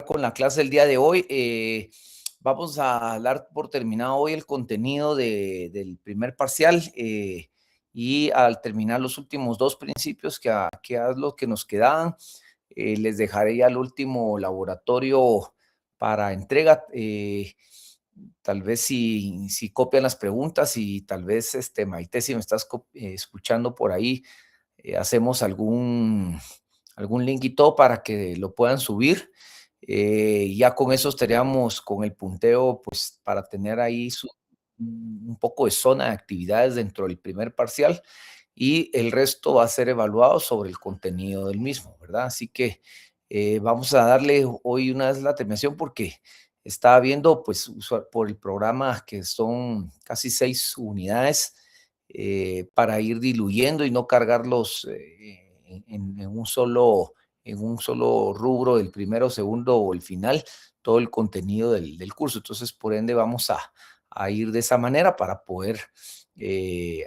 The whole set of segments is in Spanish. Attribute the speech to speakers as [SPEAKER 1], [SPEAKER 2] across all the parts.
[SPEAKER 1] con la clase del día de hoy. Vamos a dar por terminado hoy el contenido del primer parcial y al terminar los últimos dos principios que es lo que nos quedaban, les dejaré ya el último laboratorio para entrega. Tal vez si copian las preguntas y tal vez, Maite, si me estás escuchando por ahí, hacemos algún link y todo para que lo puedan subir. Ya con eso estaríamos con el punteo, pues para tener ahí un poco de zona de actividades dentro del primer parcial y el resto va a ser evaluado sobre el contenido del mismo, ¿verdad? Así que vamos a darle hoy una vez la terminación porque estaba viendo, pues, por el programa que son casi 6 unidades para ir diluyendo y no cargarlos en un solo rubro, el primero, segundo o el final, todo el contenido del curso. Entonces, por ende, vamos a ir de esa manera para poder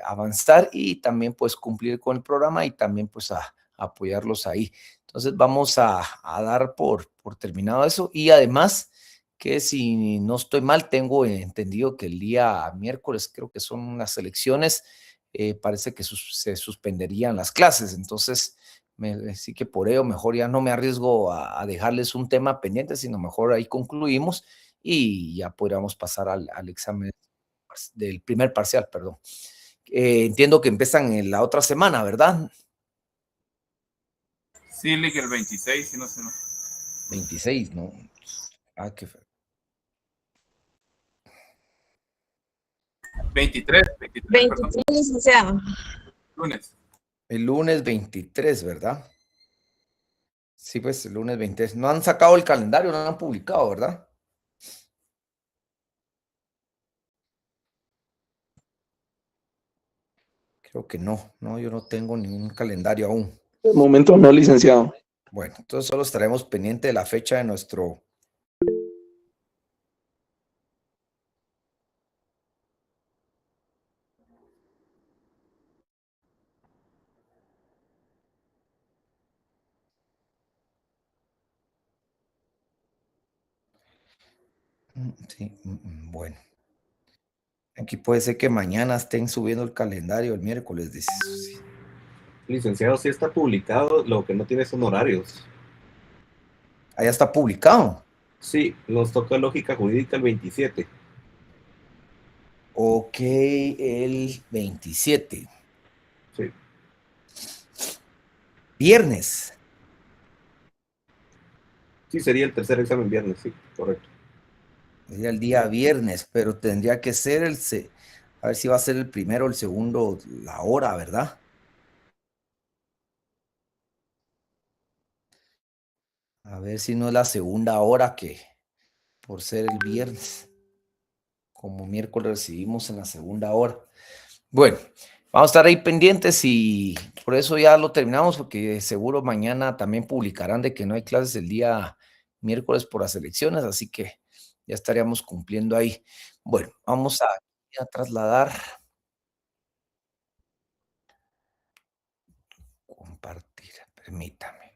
[SPEAKER 1] avanzar y también pues cumplir con el programa y también pues a apoyarlos ahí. Entonces vamos a dar por terminado eso y además que si no estoy mal, tengo entendido que el día miércoles creo que son unas elecciones, parece que se suspenderían las clases, entonces sí que por ello mejor ya no me arriesgo a dejarles un tema pendiente, sino mejor ahí concluimos y ya podríamos pasar al examen del primer parcial, perdón. Entiendo que empiezan en la otra semana, ¿verdad?
[SPEAKER 2] Sí, Lick, el 26, si no sé.
[SPEAKER 1] 26, ¿no? Ah, qué feo.
[SPEAKER 2] 23,
[SPEAKER 3] 23, licenciado.
[SPEAKER 2] Lunes.
[SPEAKER 1] El lunes 23, ¿verdad? Sí, pues el lunes 23. No han sacado el calendario, no lo han publicado, ¿verdad? Creo que no, yo no tengo ningún calendario aún.
[SPEAKER 4] De momento no, licenciado.
[SPEAKER 1] Bueno, entonces solo estaremos pendiente de la fecha de nuestro... Sí, bueno. Aquí puede ser que mañana estén subiendo el calendario, el miércoles, dice. Sí.
[SPEAKER 5] Licenciado, sí está publicado, lo que no tiene son horarios.
[SPEAKER 1] Allá está publicado.
[SPEAKER 5] Sí, nos toca lógica jurídica el 27.
[SPEAKER 1] Ok, el 27.
[SPEAKER 5] Sí.
[SPEAKER 1] Viernes.
[SPEAKER 5] Sí, sería el tercer examen viernes, sí, correcto.
[SPEAKER 1] Sería el día viernes, pero tendría que ser a ver si va a ser el primero o el segundo, la hora, ¿verdad? A ver si no es la segunda hora que por ser el viernes. Como miércoles recibimos en la segunda hora. Bueno, vamos a estar ahí pendientes y por eso ya lo terminamos, porque seguro mañana también publicarán de que no hay clases el día miércoles por las elecciones, así que ya estaríamos cumpliendo ahí. Bueno, vamos a trasladar. Compartir, permítame.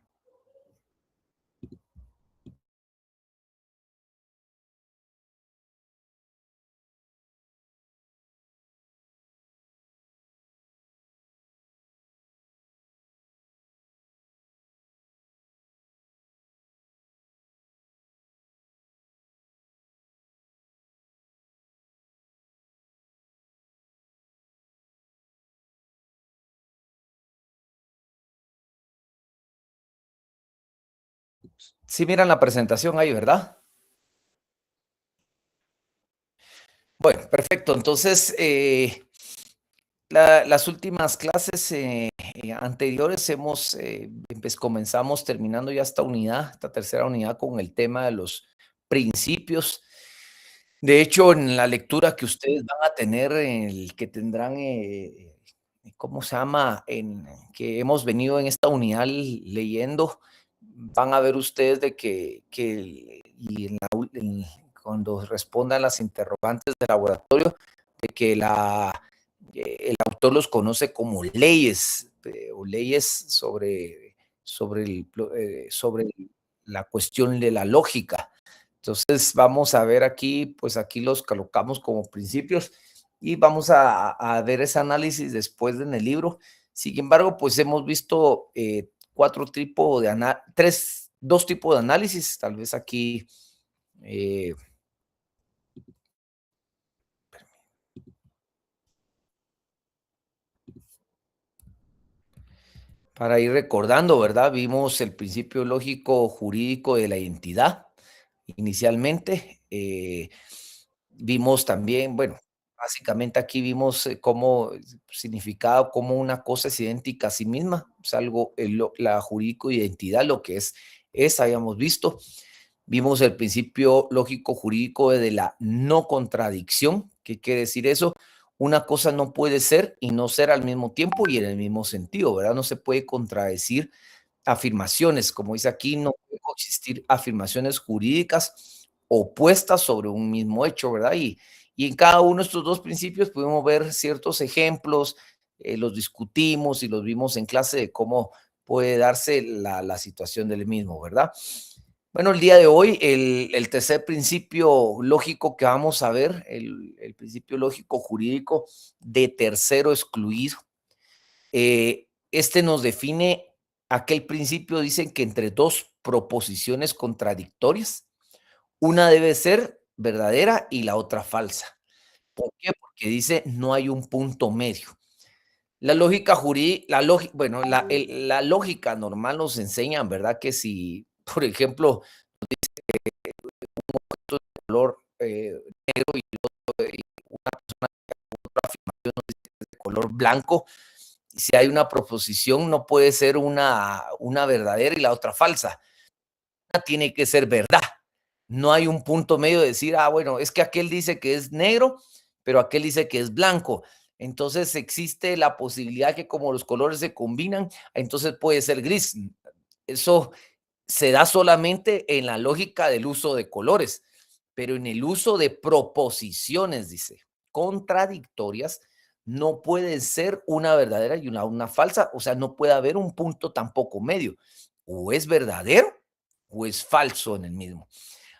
[SPEAKER 1] Sí miran la presentación ahí, ¿verdad? Bueno, perfecto. Entonces, las últimas clases anteriores comenzamos terminando ya esta tercera unidad con el tema de los principios. De hecho, en la lectura que ustedes van a tener, el que tendrán, ¿cómo se llama? Que hemos venido en esta unidad leyendo, van a ver ustedes de y cuando respondan las interrogantes del laboratorio, de que el autor los conoce como leyes o leyes sobre la cuestión de la lógica. Entonces vamos a ver aquí, pues aquí los colocamos como principios y vamos a ver ese análisis después en el libro. Sin embargo, pues hemos visto dos tipos de análisis, tal vez aquí. Para ir recordando, ¿verdad? Vimos el principio lógico jurídico de la identidad inicialmente. Vimos también, bueno, básicamente aquí vimos cómo significado, cómo una cosa es idéntica a sí misma, es algo, la jurídico identidad, lo que es, habíamos visto. Vimos el principio lógico jurídico de la no contradicción. ¿Qué quiere decir eso? Una cosa no puede ser y no ser al mismo tiempo y en el mismo sentido, ¿verdad? No se puede contradecir afirmaciones, como dice aquí, no puede coexistir afirmaciones jurídicas opuestas sobre un mismo hecho, ¿verdad? Y en cada uno de estos dos principios pudimos ver ciertos ejemplos, los discutimos y los vimos en clase de cómo puede darse la situación del mismo, ¿verdad? Bueno, el día de hoy, el tercer principio lógico que vamos a ver, el principio lógico jurídico de tercero excluido. Este nos define aquel principio, dicen que entre dos proposiciones contradictorias, una debe ser verdadera y la otra falsa. ¿Por qué? Porque dice no hay un punto medio. La lógica jurídica, la lógica normal nos enseña, ¿verdad? Que si, por ejemplo, color negro y una persona con otra afirmación de color blanco, si hay una proposición no puede ser una verdadera y la otra falsa. Una tiene que ser verdad. No hay un punto medio de decir, bueno, es que aquel dice que es negro, pero aquel dice que es blanco. Entonces existe la posibilidad que como los colores se combinan, entonces puede ser gris. Eso se da solamente en la lógica del uso de colores, pero en el uso de proposiciones, dice, contradictorias, no puede ser una verdadera y una falsa, o sea, no puede haber un punto tampoco medio, o es verdadero o es falso en el mismo.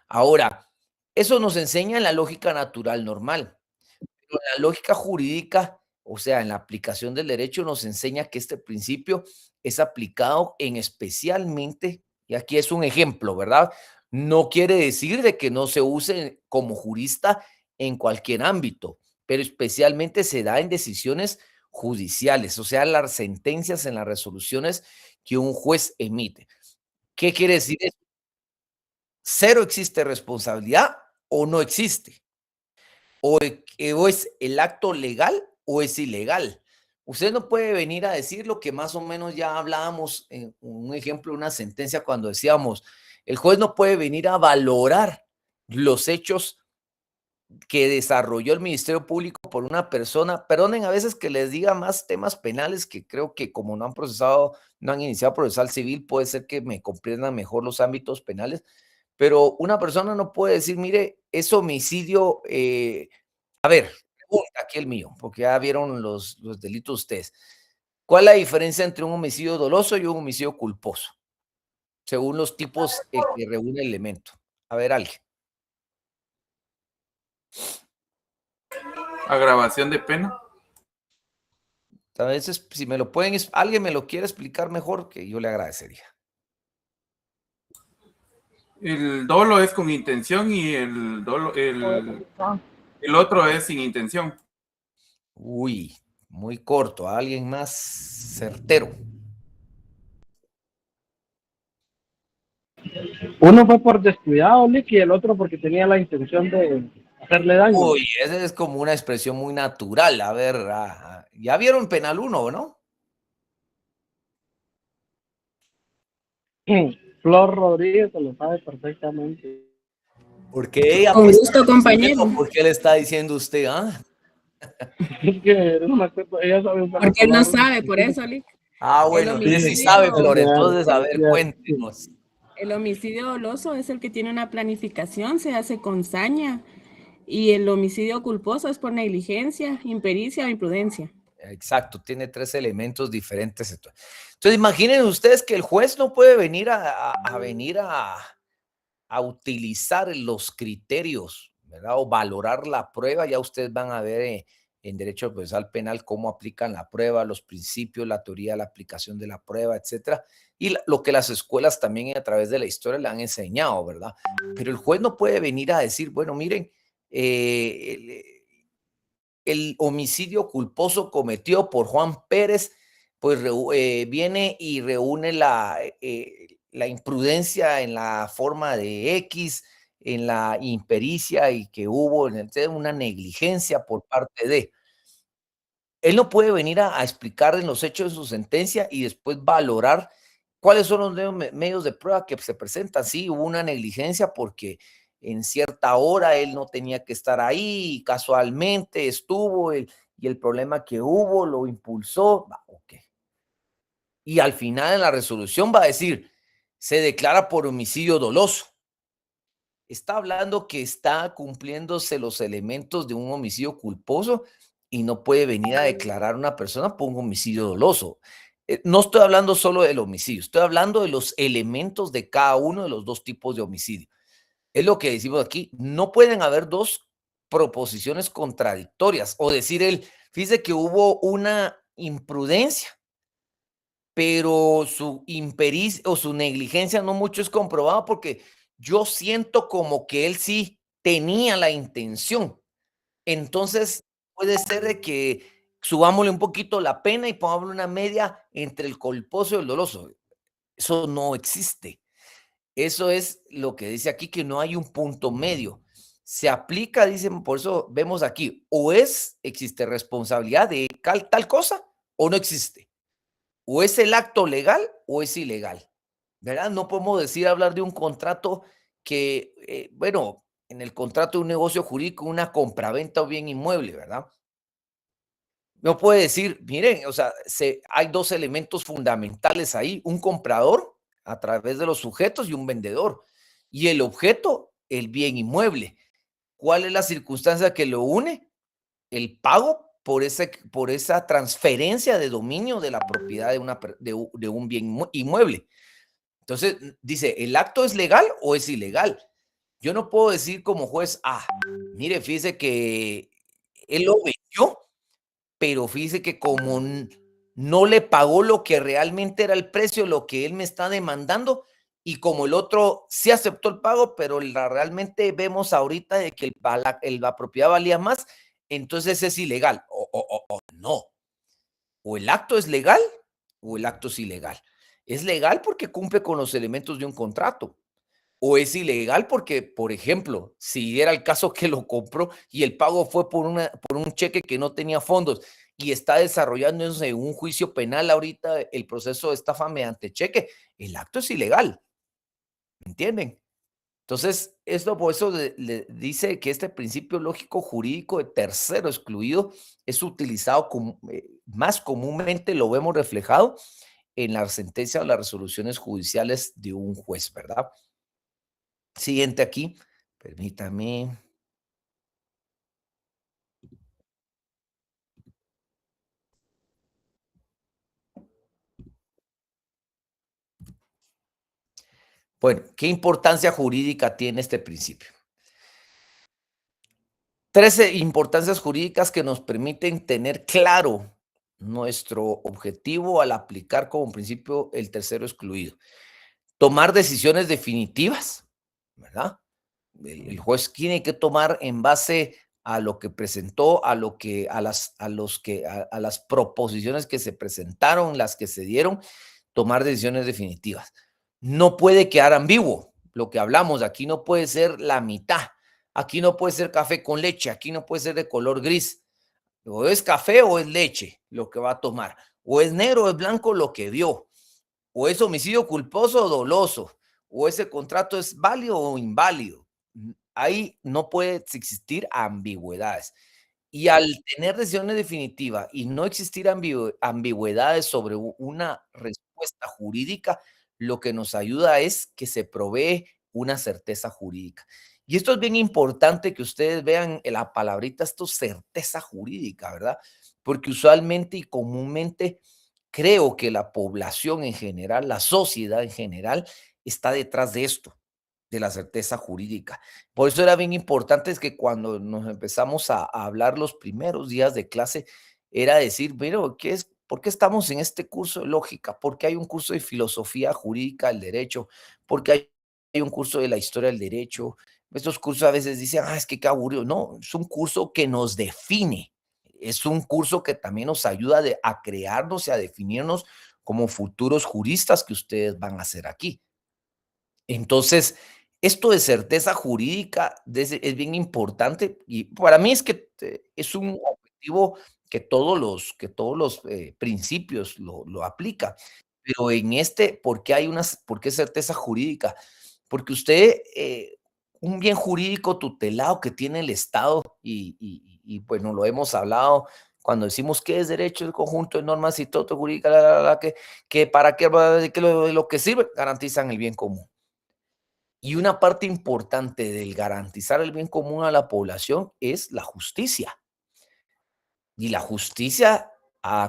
[SPEAKER 1] Ahora, eso nos enseña en la lógica natural normal, pero en la lógica jurídica, o sea, en la aplicación del derecho, nos enseña que este principio es aplicado en especialmente, y aquí es un ejemplo, ¿verdad? No quiere decir de que no se use como jurista en cualquier ámbito, pero especialmente se da en decisiones judiciales, o sea, las sentencias en las resoluciones que un juez emite. ¿Qué quiere decir eso? Cero existe responsabilidad o no existe. O es el acto legal o es ilegal. Usted no puede venir a decir lo que más o menos ya hablábamos en un ejemplo, una sentencia cuando decíamos, el juez no puede venir a valorar los hechos que desarrolló el Ministerio Público por una persona. Perdonen a veces que les diga más temas penales que creo que como no han iniciado procesal civil, puede ser que me comprendan mejor los ámbitos penales, pero una persona no puede decir, mire, es homicidio. A ver, pregunta aquí el mío, porque ya vieron los delitos ustedes. ¿Cuál es la diferencia entre un homicidio doloso y un homicidio culposo? Según los tipos que reúne el elemento. A ver, alguien.
[SPEAKER 2] Agravación de pena.
[SPEAKER 1] A veces, si me lo pueden, alguien me lo quiere explicar mejor, que yo le agradecería.
[SPEAKER 2] El dolo es con intención y el otro es sin intención.
[SPEAKER 1] Uy, muy corto. ¿Alguien más certero?
[SPEAKER 6] Uno fue por descuidado, Lick, y el otro porque tenía la intención de hacerle daño.
[SPEAKER 1] Uy, esa es como una expresión muy natural. A ver, ya vieron Penal 1, ¿no?
[SPEAKER 6] Flor Rodríguez se lo sabe perfectamente.
[SPEAKER 1] Porque ella,
[SPEAKER 3] Con
[SPEAKER 1] pues,
[SPEAKER 3] gusto, compañero.
[SPEAKER 1] ¿por qué le está diciendo usted?
[SPEAKER 6] Es que no me acuerdo, ella sabe usar
[SPEAKER 3] Porque él no
[SPEAKER 6] palabras.
[SPEAKER 3] sabe, por eso, Lick.
[SPEAKER 1] Bueno,
[SPEAKER 3] El
[SPEAKER 1] usted sí
[SPEAKER 3] homicidio-
[SPEAKER 1] sabe, Flor, entonces, a ver, cuéntenos.
[SPEAKER 3] El homicidio doloso es el que tiene una planificación, se hace con saña. Y el homicidio culposo es por negligencia, impericia o imprudencia.
[SPEAKER 1] Exacto, tiene 3 elementos diferentes. Entonces, imaginen ustedes que el juez no puede venir a utilizar los criterios, ¿verdad? O valorar la prueba. Ya ustedes van a ver en derecho procesal penal cómo aplican la prueba, los principios, la teoría, la aplicación de la prueba, etcétera. Y lo que las escuelas también a través de la historia le han enseñado, ¿verdad? Pero el juez no puede venir a decir, bueno, miren, el homicidio culposo cometido por Juan Pérez, pues viene y reúne la imprudencia en la forma de X, en la impericia y que hubo una negligencia por parte de. Él no puede venir a explicar en los hechos de su sentencia y después valorar cuáles son los medios de prueba que se presentan. Sí, hubo una negligencia porque en cierta hora él no tenía que estar ahí y casualmente estuvo y el problema que hubo lo impulsó. Ok. Y al final en la resolución va a decir, se declara por homicidio doloso. Está hablando que está cumpliéndose los elementos de un homicidio culposo y no puede venir a declarar una persona por un homicidio doloso. No estoy hablando solo del homicidio, estoy hablando de los elementos de cada uno de los 2 tipos de homicidio. Es lo que decimos aquí, no pueden haber 2 proposiciones contradictorias o decir fíjese que hubo una imprudencia, pero su impericia o su negligencia no mucho es comprobado porque yo siento como que él sí tenía la intención. Entonces, puede ser de que subámosle un poquito la pena y pongámosle una media entre el culposo y el doloso. Eso no existe. Eso es lo que dice aquí, que no hay un punto medio. Se aplica, dicen, por eso vemos aquí, o existe responsabilidad de tal cosa o no existe. O es el acto legal o es ilegal, ¿verdad? No podemos hablar de un contrato que, bueno, en el contrato de un negocio jurídico, una compraventa o bien inmueble, ¿verdad? No puede decir, miren, o sea, hay 2 elementos fundamentales ahí, un comprador a través de los sujetos y un vendedor. Y el objeto, el bien inmueble. ¿Cuál es la circunstancia que lo une? El pago por esa transferencia de dominio de la propiedad de un bien inmueble. Entonces, dice, ¿el acto es legal o es ilegal? Yo no puedo decir como juez, mire, fíjese que él lo vendió, pero fíjese que como no le pagó lo que realmente era el precio, lo que él me está demandando, y como el otro sí aceptó el pago, pero realmente vemos ahorita de que la propiedad valía más, entonces es ilegal. O no. O el acto es legal o el acto es ilegal. Es legal porque cumple con los elementos de un contrato. O es ilegal porque, por ejemplo, si era el caso que lo compró y el pago fue por un cheque que no tenía fondos y está desarrollándose un juicio penal ahorita, el proceso de estafa mediante cheque, el acto es ilegal. ¿Entienden? Entonces, esto por eso le dice que este principio lógico jurídico de tercero excluido es utilizado más comúnmente, lo vemos reflejado en la sentencia o las resoluciones judiciales de un juez, ¿verdad? Siguiente aquí, permítame. Bueno, ¿qué importancia jurídica tiene este principio? 13 importancias jurídicas que nos permiten tener claro nuestro objetivo al aplicar como principio el tercero excluido. Tomar decisiones definitivas, ¿verdad? El juez tiene que tomar en base a lo que presentó, a las proposiciones que se presentaron, las que se dieron, tomar decisiones definitivas. No puede quedar ambiguo lo que hablamos. Aquí no puede ser la mitad. Aquí no puede ser café con leche. Aquí no puede ser de color gris. O es café o es leche lo que va a tomar. O es negro o es blanco lo que vio. O es homicidio culposo o doloso. O ese contrato es válido o inválido. Ahí no puede existir ambigüedades. Y al tener decisiones definitivas y no existir ambigüedades sobre una respuesta jurídica, lo que nos ayuda es que se provee una certeza jurídica. Y esto es bien importante que ustedes vean la palabrita, esto es certeza jurídica, ¿verdad? porque usualmente y comúnmente creo que la población en general, la sociedad en general, está detrás de esto, de la certeza jurídica. Por eso era bien importante es que cuando nos empezamos a hablar los primeros días de clase, era decir, pero ¿por qué estamos en este curso de lógica? ¿Por qué hay un curso de filosofía jurídica del derecho? ¿Por qué hay un curso de la historia del derecho? Estos cursos a veces dicen, es que qué aburrido. No, es un curso que nos define. Es un curso que también nos ayuda a crearnos y a definirnos como futuros juristas que ustedes van a hacer aquí. Entonces, esto de certeza jurídica es bien importante y para mí es que es un objetivo que todos los principios lo aplica. Pero en este, ¿por qué certeza jurídica? Porque usted, un bien jurídico tutelado que tiene el Estado, bueno, lo hemos hablado cuando decimos que es derecho, el conjunto de normas y todo jurídica, que para qué, que lo que sirve, garantizan el bien común. Y una parte importante del garantizar el bien común a la población es la justicia. Y la justicia,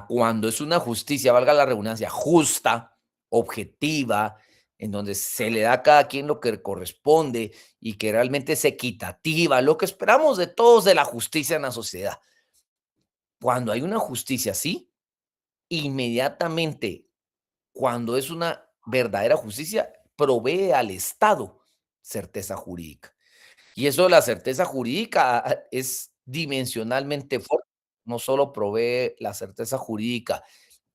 [SPEAKER 1] cuando es una justicia, valga la redundancia, justa, objetiva, en donde se le da a cada quien lo que le corresponde y que realmente es equitativa, lo que esperamos de todos de la justicia en la sociedad. Cuando hay una justicia así, inmediatamente, cuando es una verdadera justicia, provee al Estado certeza jurídica. Y eso de la certeza jurídica es dimensionalmente fuerte. No solo provee la certeza jurídica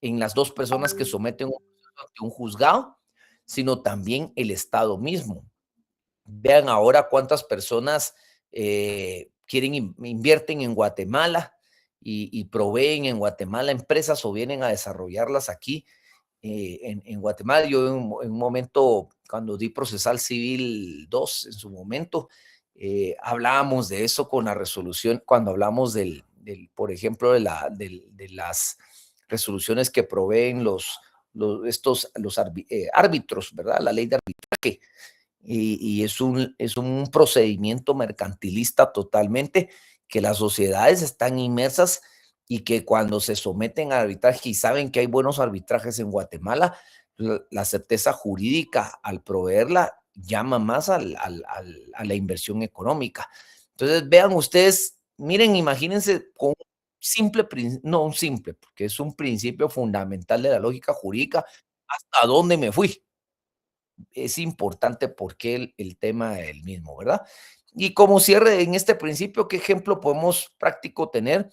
[SPEAKER 1] en las dos personas que someten un proceso ante un juzgado, sino también el Estado mismo. Vean ahora cuántas personas invierten en Guatemala y proveen en Guatemala empresas o vienen a desarrollarlas aquí en Guatemala. Yo en un momento, cuando di procesal civil 2, en su momento, hablábamos de eso con la resolución, cuando hablamos por ejemplo, de las resoluciones que proveen los árbitros, ¿verdad? La ley de arbitraje. Y es un procedimiento mercantilista totalmente, que las sociedades están inmersas y que cuando se someten a arbitraje y saben que hay buenos arbitrajes en Guatemala, la certeza jurídica al proveerla llama más a la inversión económica. Entonces, vean ustedes, miren, imagínense con no un simple, porque es un principio fundamental de la lógica jurídica, hasta dónde me fui. Es importante porque el tema del mismo, ¿verdad? Y como cierre en este principio, ¿qué ejemplo podemos práctico tener?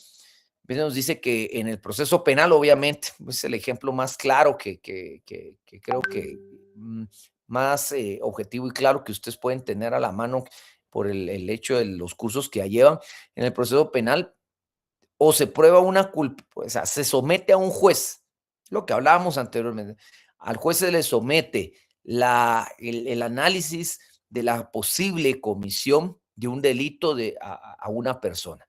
[SPEAKER 1] Nos dice que en el proceso penal, obviamente, es el ejemplo más claro que creo que más objetivo y claro que ustedes pueden tener a la mano por el hecho de los cursos que ya llevan. En el proceso penal, o se prueba una culpa, o sea, se somete a un juez, lo que hablábamos anteriormente. Al juez se le somete el análisis de la posible comisión de un delito a una persona.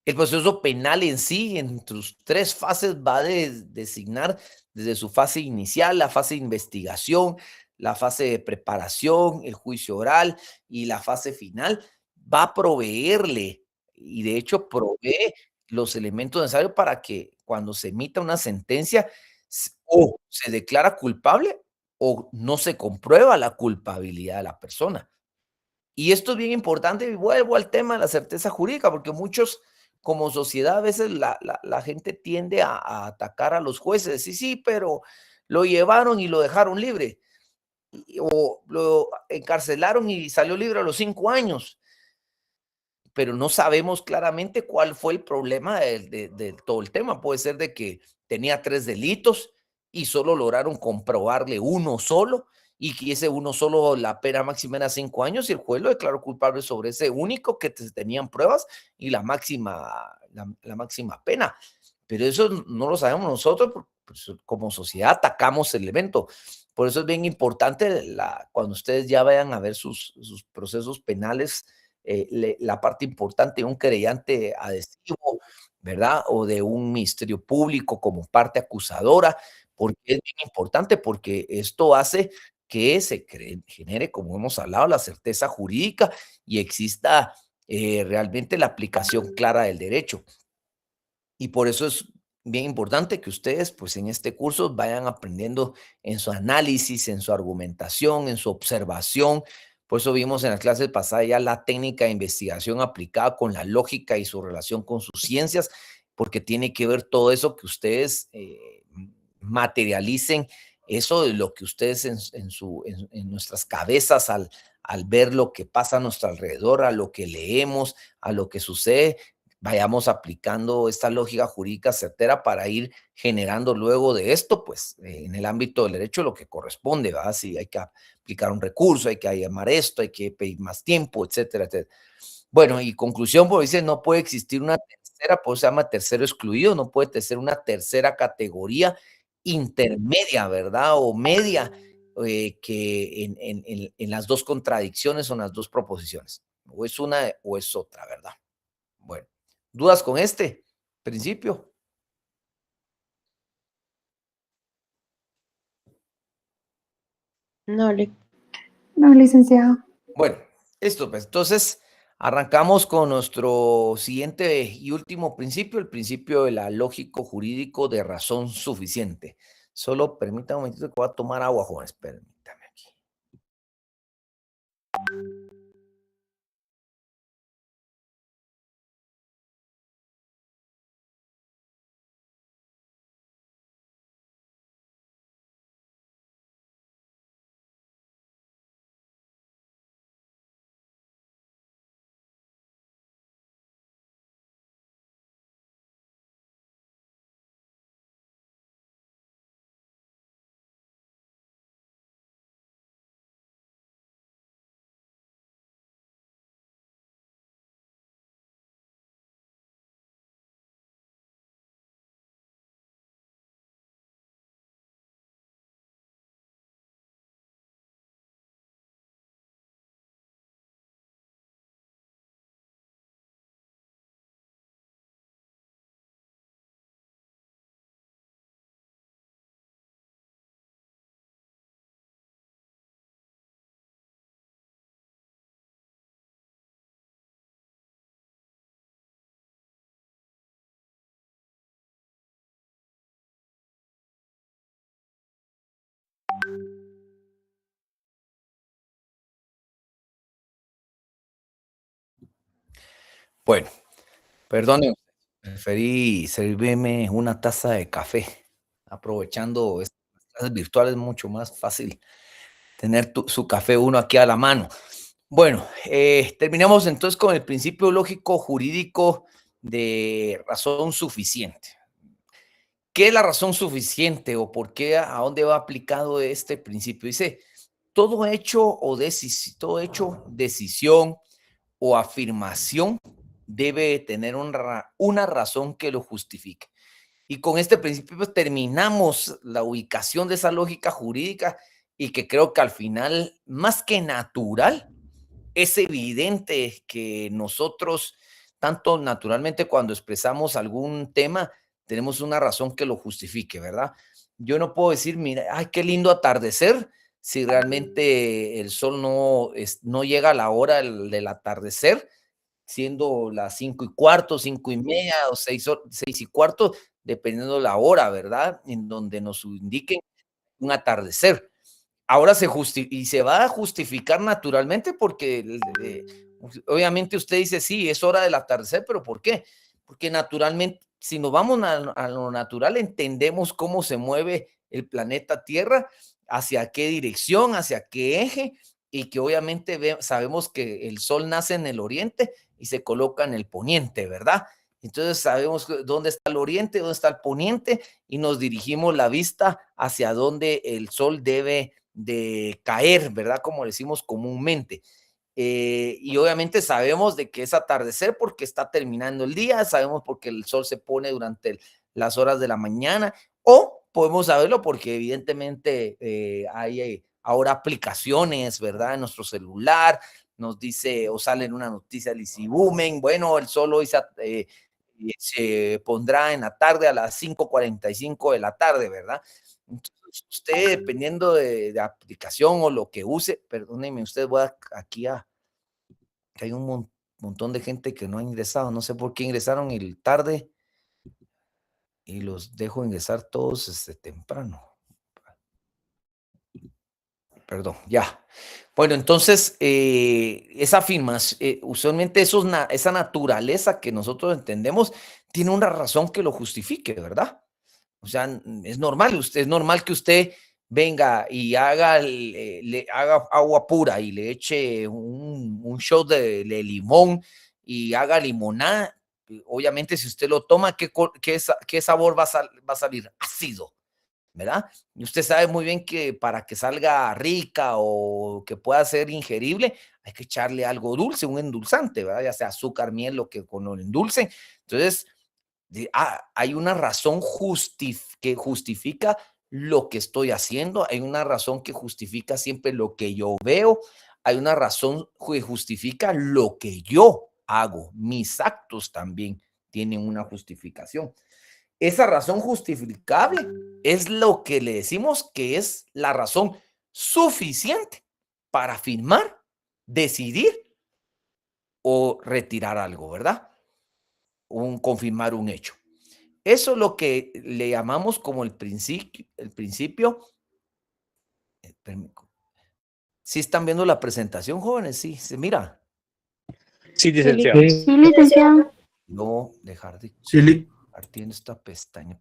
[SPEAKER 1] El proceso penal en sí, en sus 3 fases, va a designar desde su fase inicial, la fase de investigación, la fase de preparación, el juicio oral y la fase final. Va a proveerle, y de hecho provee los elementos necesarios para que cuando se emita una sentencia, o se declara culpable o no se comprueba la culpabilidad de la persona. Y esto es bien importante, y vuelvo al tema de la certeza jurídica, porque muchos, como sociedad, a veces la gente tiende a atacar a los jueces. Sí, pero lo llevaron y lo dejaron libre, o lo encarcelaron y salió libre a los 5 años, pero no sabemos claramente cuál fue el problema de todo el tema. Puede ser de que tenía 3 delitos y solo lograron comprobarle uno solo, y que ese uno solo, la pena máxima era 5 años, y el juez lo declaró culpable sobre ese único que tenían pruebas y la máxima pena. Pero eso no lo sabemos nosotros, pues, como sociedad atacamos el evento. Por eso es bien importante cuando ustedes ya vayan a ver sus procesos penales, la parte importante de un querellante adhesivo, ¿verdad? O de un ministerio público como parte acusadora, porque es bien importante, porque esto hace que se genere, como hemos hablado, la certeza jurídica y exista realmente la aplicación clara del derecho. Y por eso es bien importante que ustedes, pues en este curso vayan aprendiendo en su análisis, en su argumentación, en su observación. Por eso vimos en las clases pasadas ya la técnica de investigación aplicada con la lógica y su relación con sus ciencias, porque tiene que ver todo eso que ustedes materialicen, eso de lo que ustedes en nuestras cabezas al ver lo que pasa a nuestro alrededor, a lo que leemos, a lo que sucede, vayamos aplicando esta lógica jurídica certera para ir generando luego de esto, pues en el ámbito del derecho lo que corresponde, ¿verdad? Si hay que aplicar un recurso, hay que llamar esto, hay que pedir más tiempo, etcétera, etcétera. Bueno, y conclusión, pues dice, no puede existir una tercera, pues se llama tercero excluido, no puede ser una tercera categoría intermedia, ¿verdad? O media, que en las dos contradicciones o en las dos proposiciones. O es una o es otra, ¿verdad? Bueno, ¿dudas con este principio?
[SPEAKER 7] No,
[SPEAKER 8] No, licenciado.
[SPEAKER 1] Bueno, esto pues, entonces arrancamos con nuestro siguiente y último principio, el principio de la lógico jurídico de razón suficiente. Solo permítame un momentito que voy a tomar agua, jóvenes, permítame aquí. Bueno, perdone, preferí servirme una taza de café, aprovechando estas clases virtuales, mucho más fácil tener su café uno aquí a la mano. Bueno, terminamos entonces con el principio lógico jurídico de razón suficiente. ¿Qué es la razón suficiente o por qué, a dónde va aplicado este principio? Dice, todo hecho o decisión o afirmación debe tener una razón que lo justifique. Y con este principio pues, terminamos la ubicación de esa lógica jurídica y que creo que al final, más que natural, es evidente que nosotros, tanto naturalmente cuando expresamos algún tema, tenemos una razón que lo justifique, ¿verdad? Yo no puedo decir, mira, ay, qué lindo atardecer, si realmente el sol no llega a la hora del atardecer, siendo las 5:15, 5:30 o 6:15, dependiendo la hora, ¿verdad? En donde nos indiquen un atardecer. Ahora se va a justificar naturalmente porque obviamente usted dice, sí, es hora del atardecer, pero ¿por qué? Porque naturalmente, si nos vamos a lo natural, entendemos cómo se mueve el planeta Tierra, hacia qué dirección, hacia qué eje, y que obviamente sabemos que el sol nace en el oriente y se coloca en el poniente, ¿verdad? Entonces sabemos dónde está el oriente, dónde está el poniente, y nos dirigimos la vista hacia donde el sol debe de caer, ¿verdad? Como decimos comúnmente. Y obviamente sabemos de que es atardecer porque está terminando el día, sabemos porque el sol se pone durante las horas de la mañana, o podemos saberlo porque evidentemente hay ahora aplicaciones, ¿verdad? En nuestro celular, nos dice o sale en una noticia de Lisibumen, bueno, el sol hoy se pondrá en la tarde a las 5:45 de la tarde, ¿verdad? Entonces, usted, dependiendo de aplicación o lo que use, perdóneme, usted voy aquí que hay un montón de gente que no ha ingresado, no sé por qué ingresaron el tarde, y los dejo ingresar todos temprano. Perdón, ya. Bueno, entonces, esa afirmación, usualmente esa naturaleza que nosotros entendemos tiene una razón que lo justifique, ¿verdad? O sea, es normal, es normal que usted venga y haga, le haga agua pura y le eche un shot de limón y haga limonada. Obviamente, si usted lo toma, ¿qué sabor va a salir? Ácido, ¿verdad? Y usted sabe muy bien que para que salga rica o que pueda ser ingerible, hay que echarle algo dulce, un endulzante, ¿verdad? Ya sea azúcar, miel, lo que con lo endulcen. Entonces, hay una razón que justifica lo que estoy haciendo, hay una razón que justifica siempre lo que yo veo, hay una razón que justifica lo que yo hago, mis actos también tienen una justificación. Esa razón justificable es lo que le decimos que es la razón suficiente para afirmar, decidir o retirar algo, ¿verdad? Confirmar un hecho. Eso es lo que le llamamos como el principio. ¿Sí están viendo la presentación, jóvenes? Sí, se mira.
[SPEAKER 7] Sí, licenciado.
[SPEAKER 6] Sí.
[SPEAKER 8] Sí, licenciado.
[SPEAKER 1] No dejar de
[SPEAKER 2] Sí,
[SPEAKER 1] compartir esta pestaña.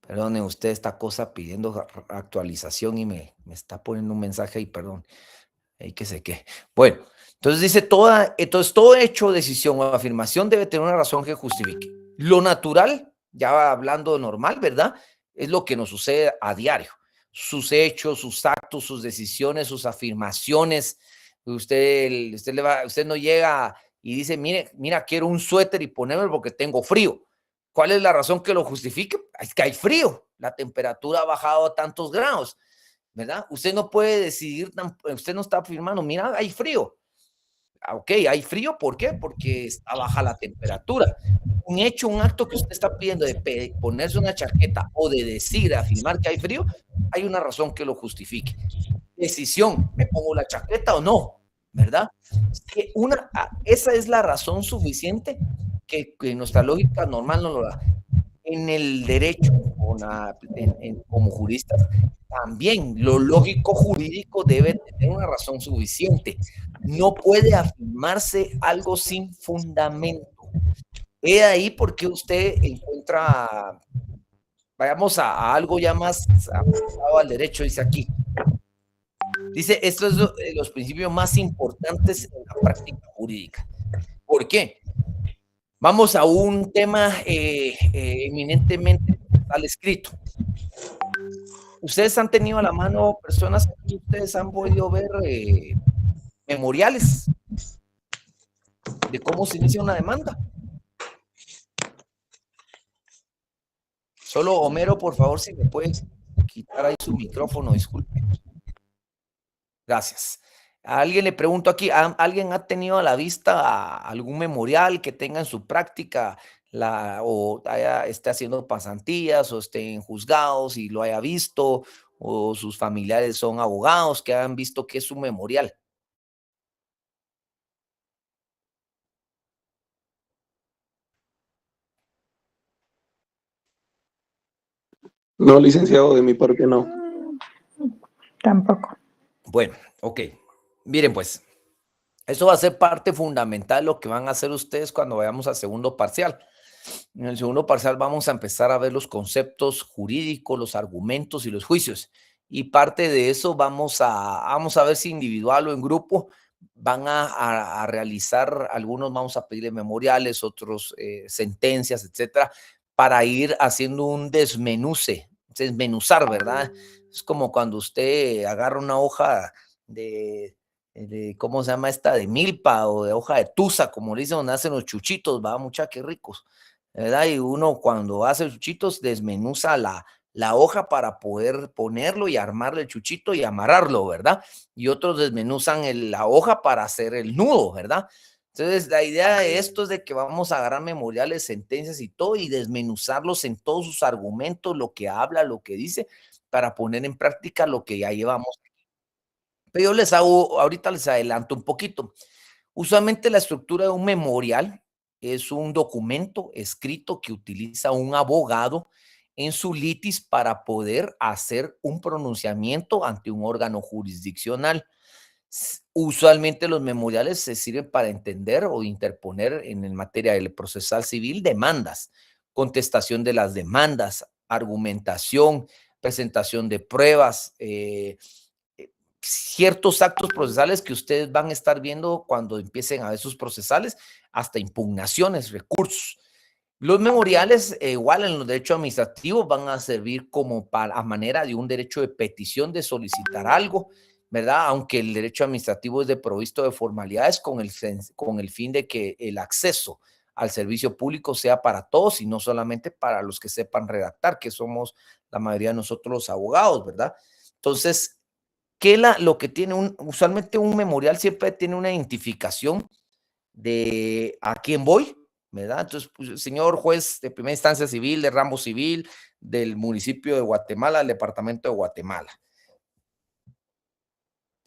[SPEAKER 1] Perdone, usted esta cosa pidiendo actualización y me está poniendo un mensaje ahí, perdón. Ahí que sé qué. Bueno, entonces dice todo hecho, decisión o afirmación debe tener una razón que justifique. Lo natural, ya hablando normal, ¿verdad? Es lo que nos sucede a diario. Sus hechos, sus actos, sus decisiones, sus afirmaciones. Usted no llega y dice, mira, quiero un suéter y ponérmelo porque tengo frío. ¿Cuál es la razón que lo justifique? Es que hay frío. La temperatura ha bajado a tantos grados, ¿verdad? Usted no puede decidir, usted no está afirmando, mira, hay frío. Ok, hay frío, ¿por qué? Porque está baja la temperatura. Un acto que usted está pidiendo de ponerse una chaqueta o de decir, afirmar que hay frío, hay una razón que lo justifique. Decisión, ¿me pongo la chaqueta o no? ¿Verdad? Esa es la razón suficiente que nuestra lógica normal no lo da. En el derecho, como juristas, también lo lógico jurídico debe tener una razón suficiente. No puede afirmarse algo sin fundamento. He ahí porque usted encuentra, vayamos a algo ya más aplicado al derecho, dice aquí. Dice, esto es los principios más importantes en la práctica jurídica. ¿Por qué? Vamos a un tema eminentemente al escrito. Ustedes han tenido a la mano personas que ustedes han podido ver memoriales de cómo se inicia una demanda. Solo Homero, por favor, si me puede quitar ahí su micrófono, disculpe. Gracias. A alguien le pregunto aquí, ¿alguien ha tenido a la vista algún memorial que tenga en su práctica o esté haciendo pasantías o esté en juzgados y lo haya visto, o sus familiares son abogados que han visto que es un memorial?
[SPEAKER 4] No, licenciado, de mi parte no.
[SPEAKER 8] Tampoco.
[SPEAKER 1] Bueno, ok. Miren pues, eso va a ser parte fundamental de lo que van a hacer ustedes cuando vayamos al segundo parcial. En el segundo parcial vamos a empezar a ver los conceptos jurídicos, los argumentos y los juicios. Y parte de eso vamos a ver si individual o en grupo van a realizar, algunos vamos a pedirle memoriales, otros sentencias, etcétera, para ir haciendo un desmenuzar, ¿verdad? Es como cuando usted agarra una hoja de ¿cómo se llama esta? De milpa o de hoja de tusa, como le dicen, donde hacen los chuchitos, va, mucha, qué ricos, ¿verdad? Y uno cuando hace chuchitos desmenuza la hoja para poder ponerlo y armarle el chuchito y amarrarlo, ¿verdad? Y otros desmenuzan la hoja para hacer el nudo, ¿verdad? Entonces, la idea de esto es de que vamos a agarrar memoriales, sentencias y todo y desmenuzarlos en todos sus argumentos, lo que habla, lo que dice, para poner en práctica lo que ya llevamos. Pero yo ahorita les adelanto un poquito. Usualmente la estructura de un memorial es un documento escrito que utiliza un abogado en su litis para poder hacer un pronunciamiento ante un órgano jurisdiccional. Usualmente los memoriales se sirven para entender o interponer en materia del procesal civil demandas, contestación de las demandas, argumentación, presentación de pruebas, ciertos actos procesales que ustedes van a estar viendo cuando empiecen a ver sus procesales, hasta impugnaciones, recursos. Los memoriales, igual en los derechos administrativos, van a servir como a manera de un derecho de petición de solicitar algo, ¿verdad? Aunque el derecho administrativo es provisto de formalidades con el fin de que el acceso al servicio público sea para todos y no solamente para los que sepan redactar, que somos la mayoría de nosotros los abogados, ¿verdad? Entonces, lo que tiene usualmente un memorial siempre tiene una identificación de a quién voy, ¿verdad? Entonces, pues, señor juez de primera instancia civil, de ramo civil, del municipio de Guatemala, del departamento de Guatemala.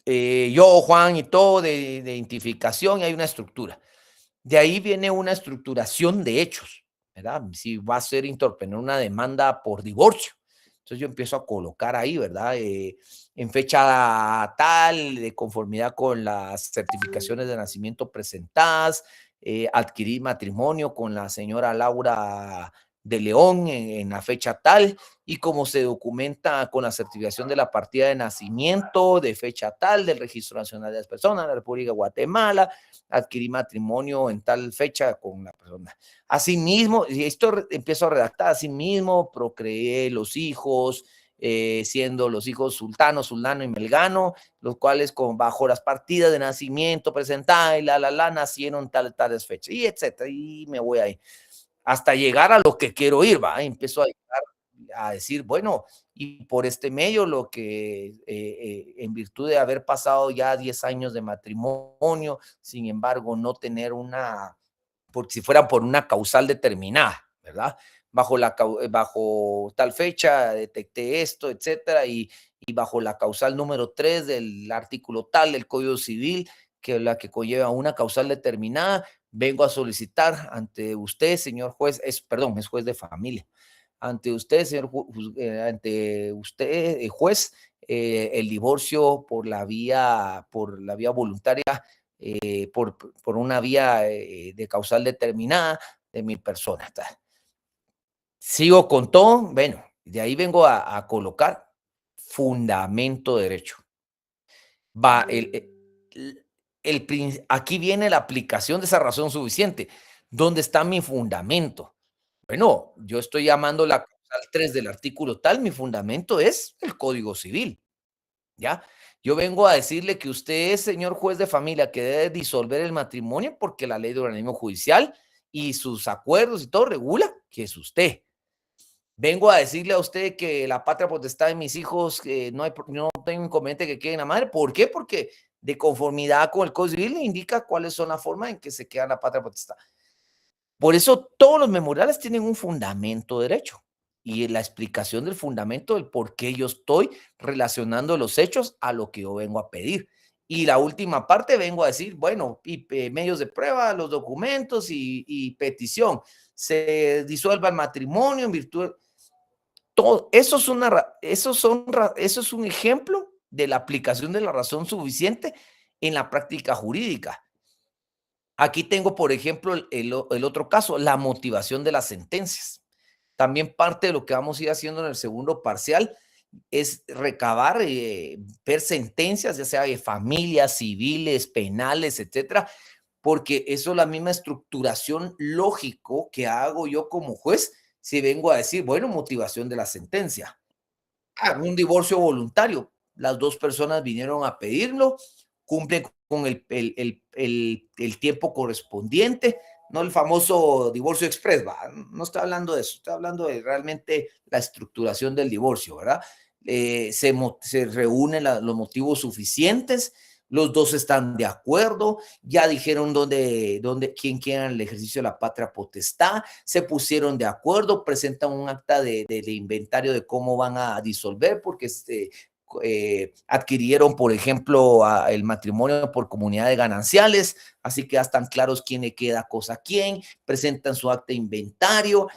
[SPEAKER 1] Yo, Juan, y todo de identificación, y hay una estructura. De ahí viene una estructuración de hechos, ¿verdad? Si va a ser interponer una demanda por divorcio. Entonces yo empiezo a colocar ahí, ¿verdad? En fecha tal, de conformidad con las certificaciones de nacimiento presentadas, adquirí matrimonio con la señora Laura de León en la fecha tal, y como se documenta con la certificación de la partida de nacimiento de fecha tal del Registro Nacional de las Personas de la República de Guatemala, adquirí matrimonio en tal fecha con la persona. Asimismo, y esto empiezo a redactar, asimismo procreé los hijos, siendo los hijos Sultano y Melgano, los cuales bajo las partidas de nacimiento presentadas y nacieron tales fechas, y etcétera, y me voy ahí hasta llegar a lo que quiero ir, ¿va? Empiezo a llegar a decir, bueno, y por este medio lo que en virtud de haber pasado ya 10 años de matrimonio, sin embargo, no tener porque si fuera por una causal determinada, ¿verdad? Bajo tal fecha detecté esto, etcétera, y bajo la causal número 3 del artículo tal del Código Civil, que es la que conlleva una causal determinada, vengo a solicitar ante usted, señor juez, es juez de familia, ante usted, señor juez, el divorcio por la vía voluntaria, por una vía de causal determinada de mi persona. Sigo con todo, bueno, de ahí vengo a colocar fundamento derecho. Aquí viene la aplicación de esa razón suficiente. ¿Dónde está mi fundamento? Bueno, yo estoy llamando la causal 3 del artículo tal, mi fundamento es el Código Civil, ¿ya? Yo vengo a decirle que usted es, señor juez de familia, que debe disolver el matrimonio porque la ley de organismo judicial y sus acuerdos y todo regula que es usted. Vengo a decirle a usted que la patria potestad de mis hijos, no tengo inconveniente que queden a madre. ¿Por qué? Porque de conformidad con el Código Civil le indica cuáles son las formas en que se queda la patria potestad. Por eso todos los memoriales tienen un fundamento derecho y la explicación del fundamento del por qué yo estoy relacionando los hechos a lo que yo vengo a pedir. Y la última parte vengo a decir, bueno, medios de prueba, los documentos y petición. Se disuelva el matrimonio en virtud de... Todo, eso es un ejemplo de la aplicación de la razón suficiente en la práctica jurídica. Aquí tengo, por ejemplo, el otro caso, la motivación de las sentencias. También parte de lo que vamos a ir haciendo en el segundo parcial es recabar, ver sentencias, ya sea de familias, civiles, penales, etcétera, porque eso es la misma estructuración lógico que hago yo como juez si vengo a decir, bueno, motivación de la sentencia. Un divorcio voluntario, las dos personas vinieron a pedirlo, cumplen con el tiempo correspondiente, no el famoso divorcio express, ¿va? No estoy hablando de eso, estoy hablando de realmente la estructuración del divorcio, ¿verdad? Se reúnen los motivos suficientes, los dos están de acuerdo, ya dijeron quién quiere el ejercicio de la patria potestad, se pusieron de acuerdo, presentan un acta de inventario de cómo van a disolver, porque adquirieron, por ejemplo, el matrimonio por comunidades gananciales, así que ya están claros quién le queda cosa a quién, presentan su acta de inventario,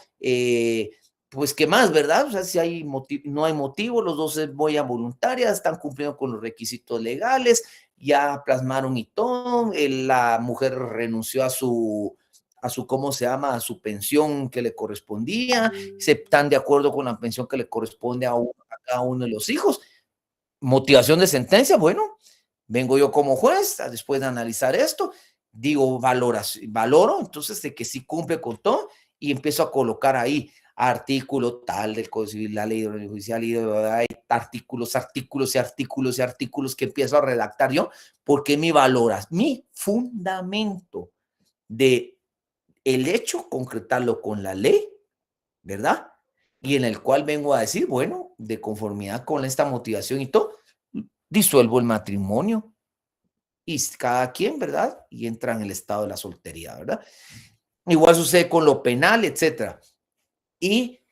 [SPEAKER 1] pues qué más, ¿verdad? O sea, si hay no hay motivo, los dos es boya voluntaria, están cumpliendo con los requisitos legales, ya plasmaron y todo, la mujer renunció a su, ¿cómo se llama?, a su pensión que le correspondía, se están de acuerdo con la pensión que le corresponde a cada uno de los hijos. Motivación de sentencia, bueno, vengo yo como juez, después de analizar esto, digo, valoro, entonces, de que sí cumple con todo, y empiezo a colocar ahí artículo tal del Código Civil, la ley judicial, y hay artículos que empiezo a redactar yo, porque mi fundamento de el hecho, concretarlo con la ley, ¿verdad? Y en el cual vengo a decir, bueno, de conformidad con esta motivación y todo, disuelvo el matrimonio y cada quien, ¿verdad? Y entra en el estado de la soltería, ¿verdad? Igual sucede con lo penal, etcétera. Y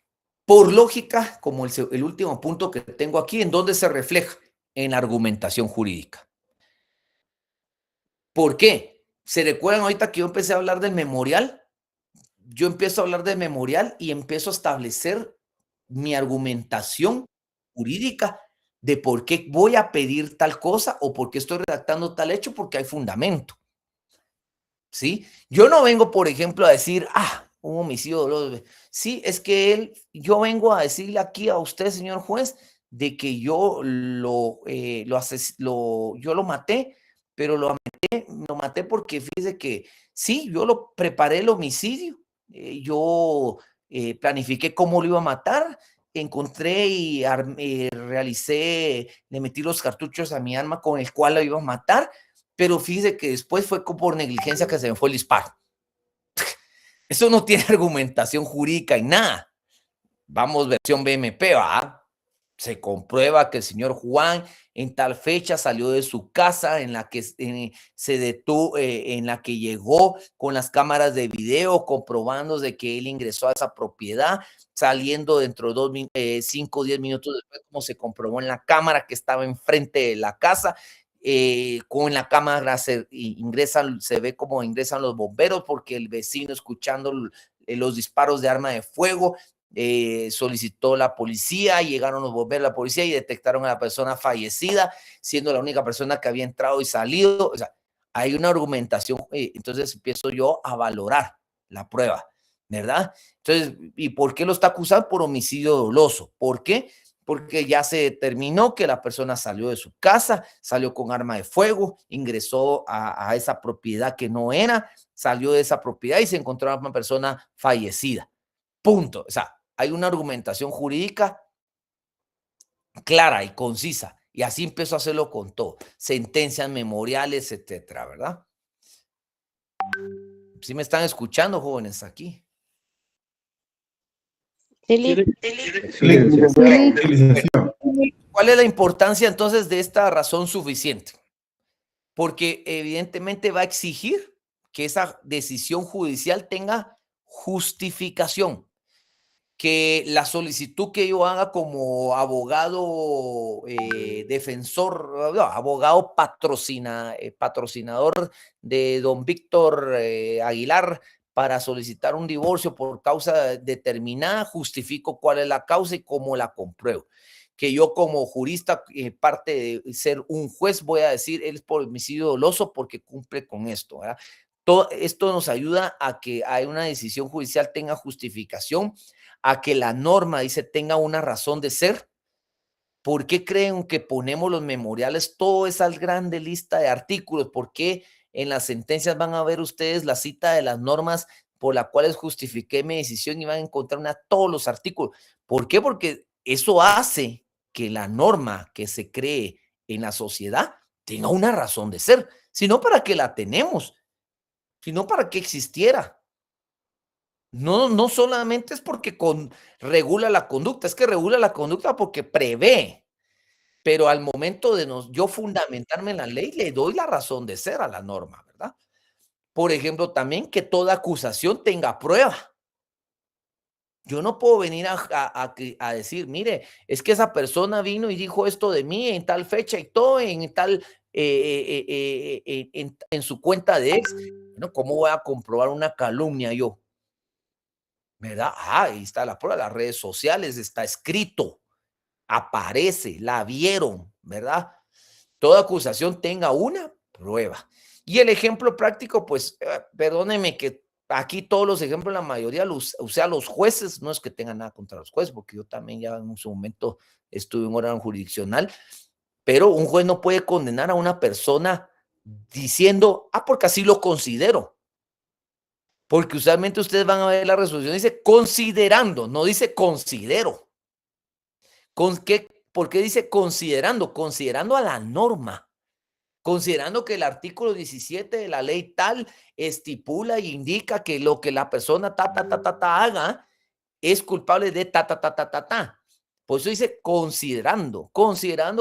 [SPEAKER 1] por lógica, como el último punto que tengo aquí, ¿en dónde se refleja? En la argumentación jurídica. ¿Por qué? ¿Se recuerdan ahorita que yo empecé a hablar del memorial? Yo empiezo a hablar del memorial y empiezo a establecer mi argumentación jurídica de por qué voy a pedir tal cosa o por qué estoy redactando tal hecho, porque hay fundamento. ¿Sí? Yo no vengo, por ejemplo, a decir, un homicidio doloso. Sí, es que yo vengo a decirle aquí a usted, señor juez, de que yo lo maté, pero lo maté porque fíjese que sí, yo lo preparé el homicidio, yo planifiqué cómo lo iba a matar, encontré y realicé, le metí los cartuchos a mi arma con el cual lo iba a matar, pero fíjese que después fue por negligencia que se me fue el disparo. Eso no tiene argumentación jurídica y nada. Vamos, versión BMP, ¿va? Se comprueba que el señor Juan en tal fecha salió de su casa en la que se detuvo, en la que llegó con las cámaras de video comprobando de que él ingresó a esa propiedad, saliendo dentro de 5 o 10 minutos después, como se comprobó en la cámara que estaba enfrente de la casa. Con la cámara se ve cómo ingresan los bomberos porque el vecino, escuchando los disparos de arma de fuego, solicitó la policía, llegaron los bomberos, la policía, y detectaron a la persona fallecida, siendo la única persona que había entrado y salido. O sea, hay una argumentación, entonces empiezo yo a valorar la prueba, ¿verdad? Entonces, ¿y por qué lo está acusando? Por homicidio doloso. ¿Por qué? Porque ya se determinó que la persona salió de su casa, salió con arma de fuego, ingresó a esa propiedad que no era, salió de esa propiedad y se encontró a una persona fallecida. Punto. O sea, hay una argumentación jurídica clara y concisa. Y así empezó a hacerlo con todo. Sentencias, memoriales, etcétera, ¿verdad? ¿Sí me están escuchando, jóvenes, aquí? ¿Cuál es la importancia entonces de esta razón suficiente? Porque evidentemente va a exigir que esa decisión judicial tenga justificación, que la solicitud que yo haga como abogado defensor, abogado patrocinador de don Víctor Aguilar, para solicitar un divorcio por causa determinada, justifico cuál es la causa y cómo la compruebo. Que yo como jurista, parte de ser un juez, voy a decir, él es por homicidio doloso porque cumple con esto, ¿verdad? Todo esto nos ayuda a que hay una decisión judicial tenga justificación, a que la norma, dice, tenga una razón de ser. ¿Por qué creen que ponemos los memoriales, toda esa grande lista de artículos? ¿Por qué en las sentencias van a ver ustedes la cita de las normas por las cuales justifiqué mi decisión y van a encontrar todos los artículos? ¿Por qué? Porque eso hace que la norma que se cree en la sociedad tenga una razón de ser. Si no, ¿para qué la tenemos? Si no, ¿para qué existiera? No solamente es porque regula la conducta, es que regula la conducta porque prevé, pero al momento de yo fundamentarme en la ley, le doy la razón de ser a la norma, ¿verdad? Por ejemplo, también que toda acusación tenga prueba. Yo no puedo venir a decir, mire, es que esa persona vino y dijo esto de mí en tal fecha y todo, en tal, en su cuenta de ex. Bueno, ¿cómo voy a comprobar una calumnia yo? ¿Verdad? Ahí está la prueba, las redes sociales, está escrito, aparece, la vieron, ¿verdad? Toda acusación tenga una prueba. Y el ejemplo práctico, pues, perdónenme que aquí todos los ejemplos, la mayoría, o sea, los jueces, no es que tengan nada contra los jueces, porque yo también ya en su momento estuve en un órgano jurisdiccional, pero un juez no puede condenar a una persona diciendo, porque así lo considero. Porque usualmente ustedes van a ver la resolución, dice considerando, no dice considero. ¿Por qué dice considerando? Considerando a la norma. Considerando que el artículo 17 de la ley tal estipula e indica que lo que la persona haga es culpable de ta. Por eso dice considerando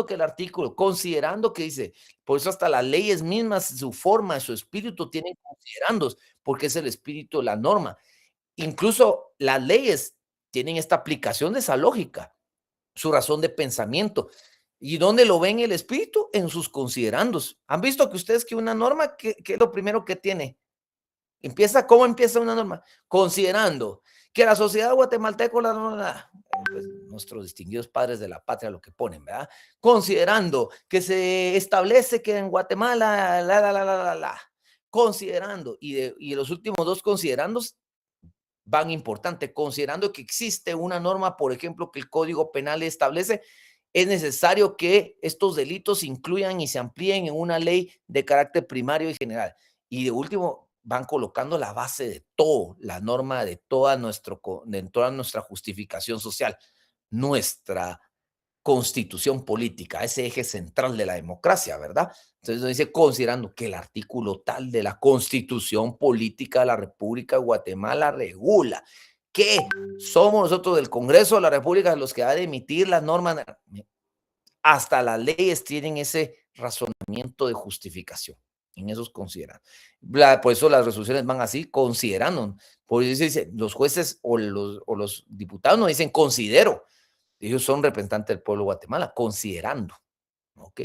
[SPEAKER 1] que el artículo, considerando que dice, por eso hasta las leyes mismas, su forma, su espíritu tienen considerandos, porque es el espíritu de la norma. Incluso las leyes tienen esta aplicación de esa lógica, su razón de pensamiento. ¿Y dónde lo ven el espíritu? En sus considerandos. ¿Han visto que ustedes que una norma, qué es lo primero que tiene? ¿Cómo empieza una norma? Considerando que la sociedad guatemalteca, pues, nuestros distinguidos padres de la patria lo que ponen, ¿verdad? Considerando que se establece que en Guatemala, considerando, y los últimos dos considerandos van importante, considerando que existe una norma, por ejemplo, que el Código Penal establece, es necesario que estos delitos incluyan y se amplíen en una ley de carácter primario y general. Y de último, van colocando la base de todo, la norma de toda nuestra justificación social, nuestra constitución política, ese eje central de la democracia, ¿verdad? Entonces nos dice, considerando que el artículo tal de la constitución política de la República de Guatemala regula que somos nosotros del Congreso de la República los que ha de emitir las normas, hasta las leyes tienen ese razonamiento de justificación, en esos consideran. Por eso las resoluciones van así, considerando. Por eso dice, los jueces o los diputados no dicen considero, ellos son representantes del pueblo de Guatemala, considerando. ¿Ok?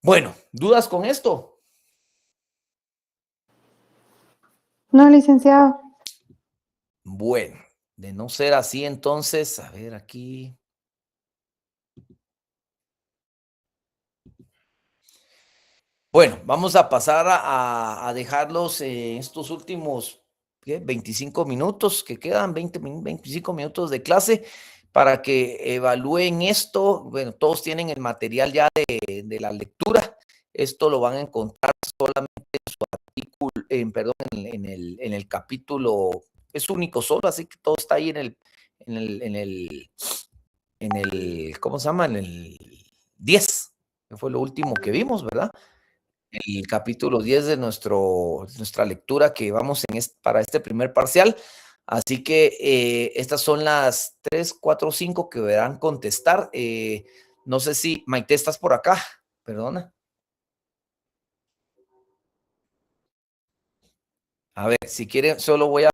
[SPEAKER 1] Bueno, ¿dudas con esto?
[SPEAKER 8] No, licenciado.
[SPEAKER 1] Bueno, de no ser así, entonces, a ver aquí. Bueno, vamos a pasar a dejarlos estos últimos 25 minutos que quedan, 25 minutos de clase para que evalúen esto. Bueno, todos tienen el material ya de la lectura. Esto lo van a encontrar solamente en su artículo, en el capítulo, es único solo, así que todo está ahí en el, ¿cómo se llama? En el 10, que fue lo último que vimos, ¿verdad? El capítulo 10 de nuestra lectura que vamos para este primer parcial. Así que estas son las 3, 4, 5 que deberán contestar. No sé si, Maite, ¿estás por acá? Perdona. A ver, si quieren, solo voy a